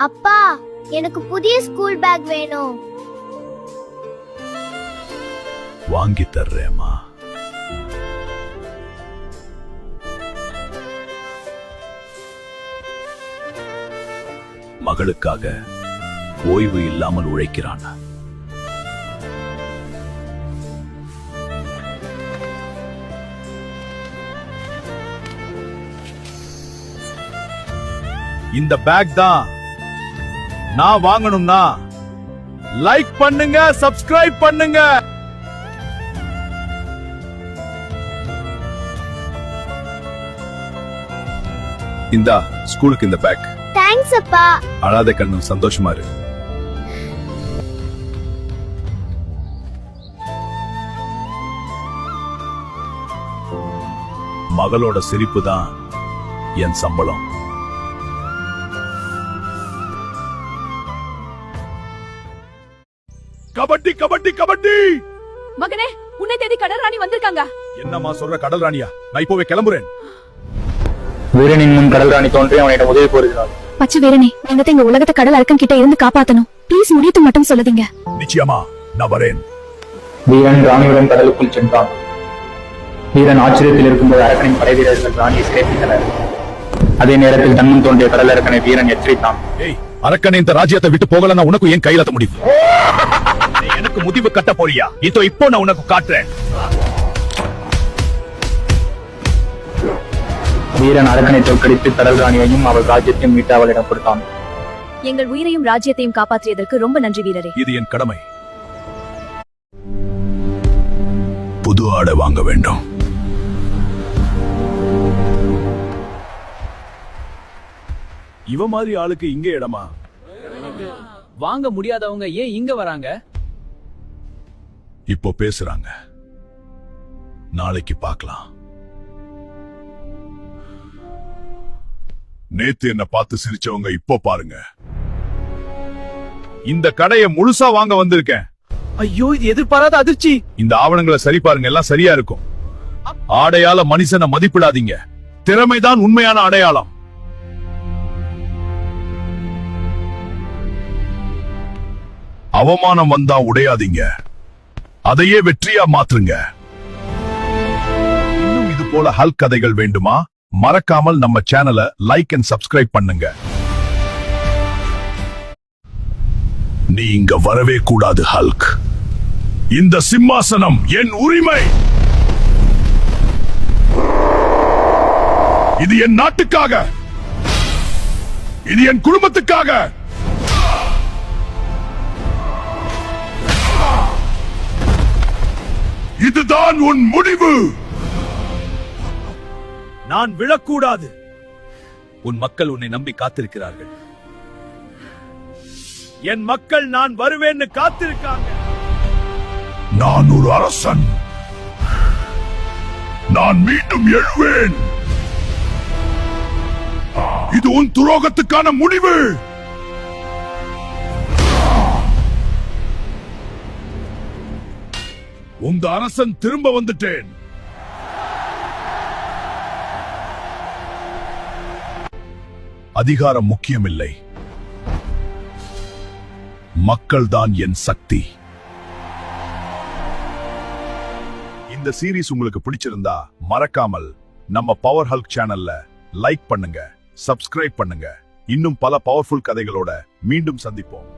அப்பா, எனக்கு புதிய ஸ்கூல் பேக் வேணும். வாங்கி தர்றேம்மா. மகளுக்காக ஓய்வு இல்லாமல் உழைக்கிறான். இந்த பேக் தான் நான் வாங்கணும்னா லைக் பண்ணுங்க, சப்ஸ்கிரைப் பண்ணுங்க. இந்தா ஸ்கூலுக்கு இந்த பேக். தேங்க்ஸ் அப்பா. அழாத கண்ணு, சந்தோஷமா இரு. மகளோட சிரிப்பு தான் என் சம்பளம். கபடி கபடி கபடி. மகனே, உன்னை தேடி கடல் ராணி வந்திருக்காங்க. என்னம்மா சொல்ற? கடல் ராணியா? நான் இப்போவே கிளம்புறேன். வீரனின் முன் கடல் ராணி தோன்றி அவனிடம் உதவி கோருகிறாள். பச்சை வீரனே, நீங்க இந்த உலகத்தை கடல் அரக்கன் கிட்ட இருந்து காப்பாத்தணும். ப்ளீஸ் முடியத்து மட்டும் சொல்லுதீங்க. நிச்சயமா நான் வரேன். வீரன் ராணியுடன் கடலுக்குள் சென்றான். வீரன் ஆச்சரியத்தில் இருக்கும்போது அரக்கனின் படை வீரர்கள் ராணியை சிறைப்பித்தனர். அதே நேரத்தில் தன்முன் தோன்றிய கடல் அரக்கனை வீரன் எச்சரித்தான். ஏய் அரக்கனை, இந்த ராஜ்யத்தை விட்டு போகலன்னா உனக்கு ஏன் கையில முடிவு? எனக்கு முடிவு கட்ட போறியா? இதோ இப்போ நான் உனக்கு காட்டுறேன். வீரன் அரக்கனை தோற்கடித்து கடல் ராணியையும் அவள் ராஜ்யத்தையும் மீட்டு அவளிடம் கொடுத்தான். எங்கள் உயிரையும் ராஜ்யத்தையும் காப்பாற்றியதற்கு ரொம்ப நன்றி வீரரே. இது என் கடமை. புது ஆடை வாங்க வேண்டும். இவ மாதிரி ஆளுக்கு இங்க இடமா? வாங்க முடியாதவங்க ஏன் இங்க வராங்க? இப்போ பேசுறாங்க, நாளைக்கு பார்க்கலாம். நேத்து என்ன பார்த்து சிரிச்சவங்க இப்போ பாருங்க. இந்த கடையை முழுசா வாங்க வந்திருக்கேன். ஐயோ, இது எதிர்பாராத அதிர்ச்சி. இந்த ஆவணங்களை சரி பாருங்க, எல்லாம் சரியா இருக்கும். ஆடையால மனுஷனை மதிப்பிடாதீங்க. திறமைதான் உண்மையான அடையாளம். அவமானம் வந்தா உடையாதீங்க, அதையே வெற்றியா மாற்றுங்க. இன்னும் இது போல ஹல்க் கதைகள் வேண்டுமா? மறக்காமல் நம்ம சேனலை லைக் அண்ட் சப்ஸ்கிரைப் பண்ணுங்க. நீ இங்க வரவே கூடாது ஹல்க். இந்த சிம்மாசனம் என் உரிமை. இது என் நாட்டுக்காக, இது என் குடும்பத்துக்காக. இதுதான் உன் முடிவு. நான் விழக்கூடாது. உன் மக்கள் உன்னை நம்பி காத்திருக்கிறார்கள். என் மக்கள் நான் வருவேன்னு காத்திருக்காங்க. நான் ஒரு அரசன். நான் மீண்டும் எழுவேன். இது உன் துரோகத்துக்கான முடிவு. உந்த அரசன் திரும்ப வந்துட்டேன். அதிகாரம் முக்கியமில்லை, மக்கள் தான் என் சக்தி. இந்த சீரீஸ் உங்களுக்கு பிடிச்சிருந்தா மறக்காமல் நம்ம பவர் ஹல்க் சேனல்ல லைக் பண்ணுங்க, சப்ஸ்கிரைப் பண்ணுங்க. இன்னும் பல பவர்ஃபுல் கதைகளோட மீண்டும் சந்திப்போம்.